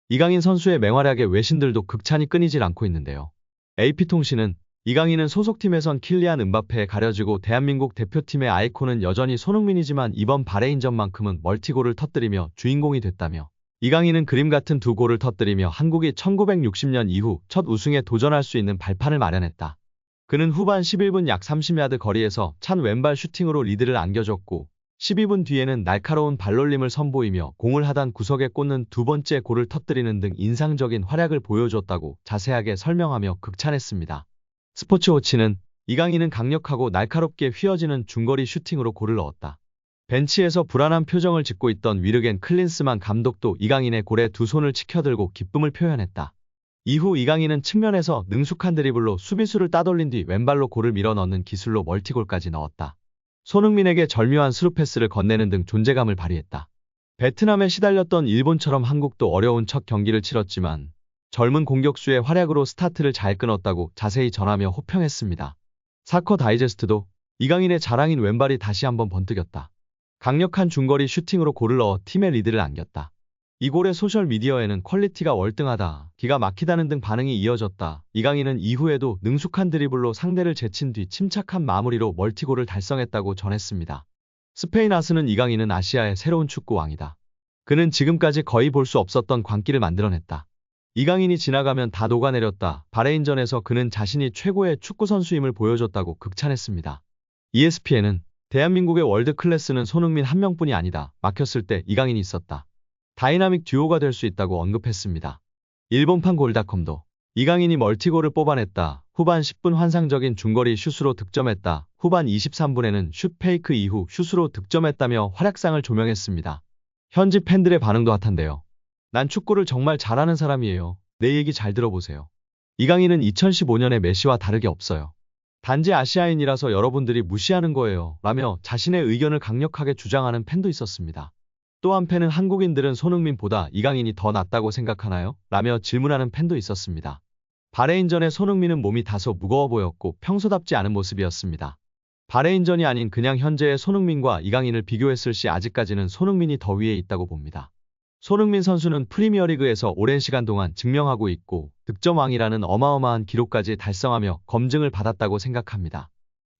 이강인 선수의 맹활약에 외신들도 극찬이 끊이질 않고 있는데요. AP통신은 이강인은 소속팀에선 킬리안 음바페에 가려지고 대한민국 대표팀의 아이콘은 여전히 손흥민이지만 이번 바레인전만큼은 멀티골을 터뜨리며 주인공이 됐다며 이강인은 그림 같은 두 골을 터뜨리며 한국이 1960년 이후 첫 우승에 도전할 수 있는 발판을 마련했다. 그는 후반 11분 약 30야드 거리에서 찬 왼발 슈팅으로 리드를 안겨줬고 12분 뒤에는 날카로운 발놀림을 선보이며 공을 하단 구석에 꽂는 두 번째 골을 터뜨리는 등 인상적인 활약을 보여줬다고 자세하게 설명하며 극찬했습니다. 스포츠워치는 이강인은 강력하고 날카롭게 휘어지는 중거리 슈팅으로 골을 넣었다. 벤치에서 불안한 표정을 짓고 있던 위르겐 클린스만 감독도 이강인의 골에 두 손을 치켜들고 기쁨을 표현했다. 이후 이강인은 측면에서 능숙한 드리블로 수비수를 따돌린 뒤 왼발로 골을 밀어넣는 기술로 멀티골까지 넣었다. 손흥민에게 절묘한 스루 패스를 건네는 등 존재감을 발휘했다. 베트남에 시달렸던 일본처럼 한국도 어려운 첫 경기를 치렀지만 젊은 공격수의 활약으로 스타트를 잘 끊었다고 자세히 전하며 호평했습니다. 사커 다이제스트도 이강인의 자랑인 왼발이 다시 한번 번뜩였다. 강력한 중거리 슈팅으로 골을 넣어 팀의 리드를 안겼다. 이 골의 소셜미디어에는 퀄리티가 월등하다, 기가 막히다는 등 반응이 이어졌다. 이강인은 이후에도 능숙한 드리블로 상대를 제친 뒤 침착한 마무리로 멀티골을 달성했다고 전했습니다. 스페인 아스는 이강인은 아시아의 새로운 축구 왕이다. 그는 지금까지 거의 볼 수 없었던 광기를 만들어냈다. 이강인이 지나가면 다 녹아내렸다. 바레인전에서 그는 자신이 최고의 축구선수임을 보여줬다고 극찬했습니다. ESPN은 대한민국의 월드클래스는 손흥민 한 명뿐이 아니다. 막혔을 때 이강인이 있었다. 다이나믹 듀오가 될 수 있다고 언급했습니다. 일본판 골닷컴도 이강인이 멀티골을 뽑아냈다. 후반 10분 환상적인 중거리 슛으로 득점했다. 후반 23분에는 슛 페이크 이후 슛으로 득점했다며 활약상을 조명했습니다. 현지 팬들의 반응도 핫한데요. 난 축구를 정말 잘하는 사람이에요. 내 얘기 잘 들어보세요. 이강인은 2015년의 메시와 다르게 없어요. 단지 아시아인이라서 여러분들이 무시하는 거예요. 라며 자신의 의견을 강력하게 주장하는 팬도 있었습니다. 또 한 팬은 한국인들은 손흥민보다 이강인이 더 낫다고 생각하나요? 라며 질문하는 팬도 있었습니다. 바레인전의 손흥민은 몸이 다소 무거워 보였고 평소답지 않은 모습이었습니다. 바레인전이 아닌 그냥 현재의 손흥민과 이강인을 비교했을 시 아직까지는 손흥민이 더 위에 있다고 봅니다. 손흥민 선수는 프리미어리그에서 오랜 시간 동안 증명하고 있고 득점왕이라는 어마어마한 기록까지 달성하며 검증을 받았다고 생각합니다.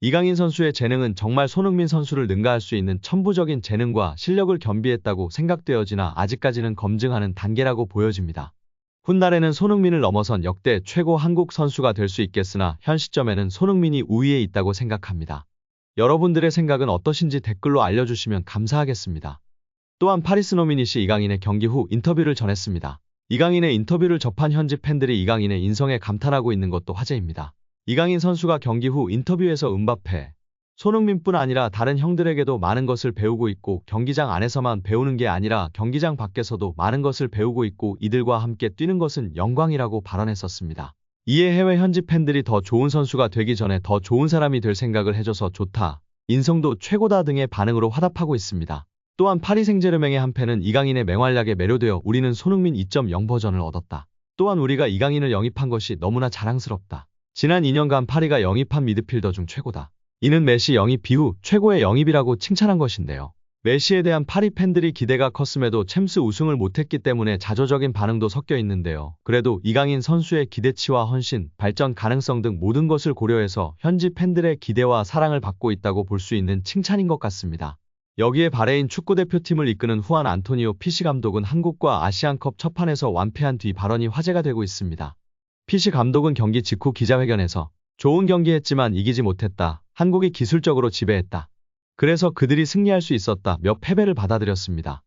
이강인 선수의 재능은 정말 손흥민 선수를 능가할 수 있는 천부적인 재능과 실력을 겸비했다고 생각되어지나 아직까지는 검증하는 단계라고 보여집니다. 훗날에는 손흥민을 넘어선 역대 최고 한국 선수가 될 수 있겠으나 현 시점에는 손흥민이 우위에 있다고 생각합니다. 여러분들의 생각은 어떠신지 댓글로 알려주시면 감사하겠습니다. 또한 파리스노미닛이 이강인의 경기 후 인터뷰를 전했습니다. 이강인의 인터뷰를 접한 현지 팬들이 이강인의 인성에 감탄하고 있는 것도 화제입니다. 이강인 선수가 경기 후 인터뷰에서 음바페, 손흥민뿐 아니라 다른 형들에게도 많은 것을 배우고 있고 경기장 안에서만 배우는 게 아니라 경기장 밖에서도 많은 것을 배우고 있고 이들과 함께 뛰는 것은 영광이라고 발언했었습니다. 이에 해외 현지 팬들이 더 좋은 선수가 되기 전에 더 좋은 사람이 될 생각을 해줘서 좋다, 인성도 최고다 등의 반응으로 화답하고 있습니다. 또한 파리 생제르맹의 한 팬은 이강인의 맹활약에 매료되어 우리는 손흥민 2.0 버전을 얻었다. 또한 우리가 이강인을 영입한 것이 너무나 자랑스럽다. 지난 2년간 파리가 영입한 미드필더 중 최고다. 이는 메시 영입 이후 최고의 영입이라고 칭찬한 것인데요. 메시에 대한 파리 팬들이 기대가 컸음에도 챔스 우승을 못했기 때문에 자조적인 반응도 섞여 있는데요. 그래도 이강인 선수의 기대치와 헌신, 발전 가능성 등 모든 것을 고려해서 현지 팬들의 기대와 사랑을 받고 있다고 볼 수 있는 칭찬인 것 같습니다. 여기에 바레인 축구대표팀을 이끄는 후안 안토니오 피시 감독은 한국과 아시안컵 첫판에서 완패한 뒤 발언이 화제가 되고 있습니다. 피시 감독은 경기 직후 기자회견에서 좋은 경기했지만 이기지 못했다. 한국이 기술적으로 지배했다. 그래서 그들이 승리할 수 있었다.며 패배를 받아들였습니다.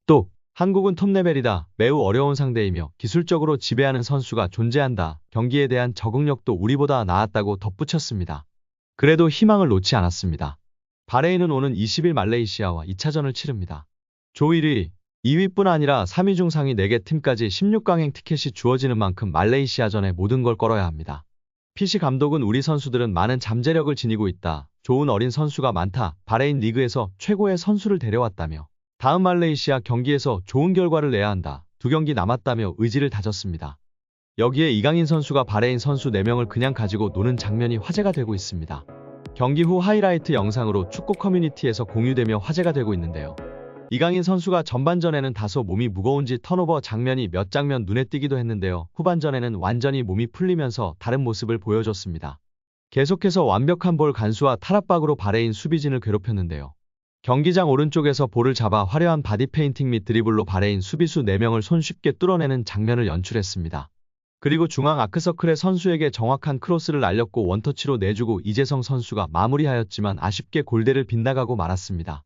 또 한국은 톱레벨이다. 매우 어려운 상대이며 기술적으로 지배하는 선수가 존재한다. 경기에 대한 적응력도 우리보다 나았다고 덧붙였습니다. 그래도 희망을 놓지 않았습니다. 바레인은 오는 20일 말레이시아와 2차전을 치릅니다. 조 1위, 2위뿐 아니라 3위 중 상위 4개 팀까지 16강행 티켓이 주어지는 만큼 말레이시아전에 모든 걸 걸어야 합니다. 피시 감독은 우리 선수들은 많은 잠재력을 지니고 있다. 좋은 어린 선수가 많다. 바레인 리그에서 최고의 선수를 데려왔다며 다음 말레이시아 경기에서 좋은 결과를 내야 한다. 2경기 남았다며 의지를 다졌습니다. 여기에 이강인 선수가 바레인 선수 4명을 그냥 가지고 노는 장면이 화제가 되고 있습니다. 경기 후 하이라이트 영상으로 축구 커뮤니티에서 공유되며 화제가 되고 있는데요. 이강인 선수가 전반전에는 다소 몸이 무거운지 턴오버 장면이 몇 장면 눈에 띄기도 했는데요. 후반전에는 완전히 몸이 풀리면서 다른 모습을 보여줬습니다. 계속해서 완벽한 볼 간수와 탈압박으로 바레인 수비진을 괴롭혔는데요. 경기장 오른쪽에서 볼을 잡아 화려한 바디 페인팅 및 드리블로 바레인 수비수 4명을 손쉽게 뚫어내는 장면을 연출했습니다. 그리고 중앙 아크서클의 선수에게 정확한 크로스를 날렸고 원터치로 내주고 이재성 선수가 마무리하였지만 아쉽게 골대를 빗나가고 말았습니다.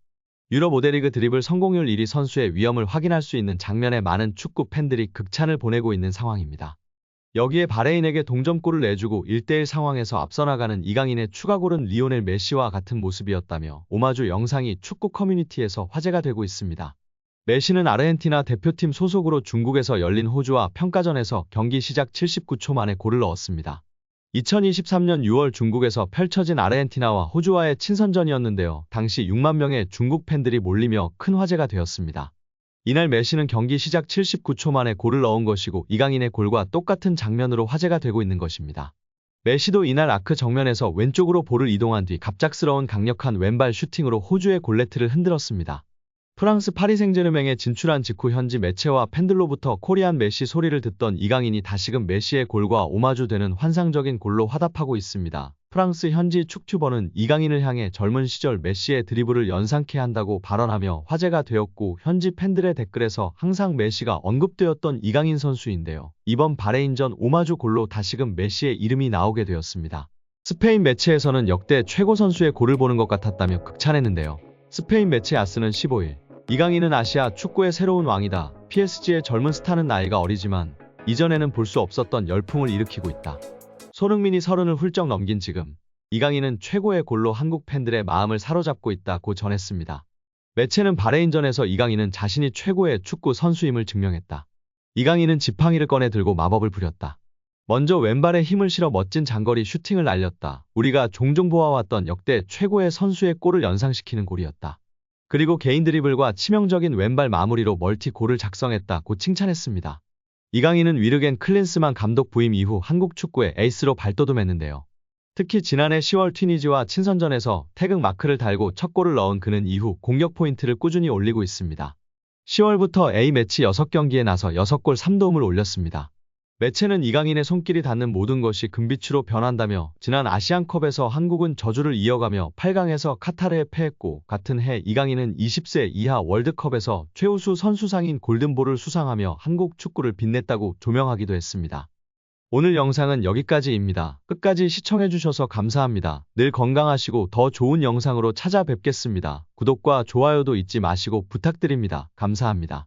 유럽 5대 리그 드리블 성공률 1위 선수의 위험을 확인할 수 있는 장면에 많은 축구 팬들이 극찬을 보내고 있는 상황입니다. 여기에 바레인에게 동점골을 내주고 1대1 상황에서 앞서 나가는 이강인의 추가골은 리오넬 메시와 같은 모습이었다며 오마주 영상이 축구 커뮤니티에서 화제가 되고 있습니다. 메시는 아르헨티나 대표팀 소속으로 중국에서 열린 호주와 평가전에서 경기 시작 79초 만에 골을 넣었습니다. 2023년 6월 중국에서 펼쳐진 아르헨티나와 호주와의 친선전이었는데요. 당시 6만 명의 중국 팬들이 몰리며 큰 화제가 되었습니다. 이날 메시는 경기 시작 79초 만에 골을 넣은 것이고 이강인의 골과 똑같은 장면으로 화제가 되고 있는 것입니다. 메시도 이날 아크 정면에서 왼쪽으로 볼을 이동한 뒤 갑작스러운 강력한 왼발 슈팅으로 호주의 골네트를 흔들었습니다. 프랑스 파리 생제르맹에 진출한 직후 현지 매체와 팬들로부터 코리안 메시 소리를 듣던 이강인이 다시금 메시의 골과 오마주되는 환상적인 골로 화답하고 있습니다. 프랑스 현지 축튜버는 이강인을 향해 젊은 시절 메시의 드리블을 연상케 한다고 발언하며 화제가 되었고 현지 팬들의 댓글에서 항상 메시가 언급되었던 이강인 선수인데요. 이번 바레인전 오마주 골로 다시금 메시의 이름이 나오게 되었습니다. 스페인 매체에서는 역대 최고 선수의 골을 보는 것 같았다며 극찬했는데요. 스페인 매체 아스는 15일 이강인은 아시아 축구의 새로운 왕이다. PSG의 젊은 스타는 나이가 어리지만 이전에는 볼 수 없었던 열풍을 일으키고 있다. 손흥민이 30을 훌쩍 넘긴 지금 이강인은 최고의 골로 한국 팬들의 마음을 사로잡고 있다고 전했습니다. 매체는 바레인전에서 이강인은 자신이 최고의 축구 선수임을 증명했다. 이강인은 지팡이를 꺼내 들고 마법을 부렸다. 먼저 왼발에 힘을 실어 멋진 장거리 슈팅을 날렸다. 우리가 종종 보아왔던 역대 최고의 선수의 골을 연상시키는 골이었다. 그리고 개인 드리블과 치명적인 왼발 마무리로 멀티골을 작성했다고 칭찬했습니다. 이강인은 위르겐 클린스만 감독 부임 이후 한국 축구의 에이스로 발돋움했는데요. 특히 지난해 10월 튀니지와 친선전에서 태극 마크를 달고 첫 골을 넣은 그는 이후 공격 포인트를 꾸준히 올리고 있습니다. 10월부터 A매치 6경기에 나서 6골 3도움을 올렸습니다. 매체는 이강인의 손길이 닿는 모든 것이 금빛으로 변한다며 지난 아시안컵에서 한국은 저주를 이어가며 8강에서 카타르에 패했고 같은 해 이강인은 20세 이하 월드컵에서 최우수 선수상인 골든볼을 수상하며 한국 축구를 빛냈다고 조명하기도 했습니다. 오늘 영상은 여기까지입니다. 끝까지 시청해주셔서 감사합니다. 늘 건강하시고 더 좋은 영상으로 찾아뵙겠습니다. 구독과 좋아요도 잊지 마시고 부탁드립니다. 감사합니다.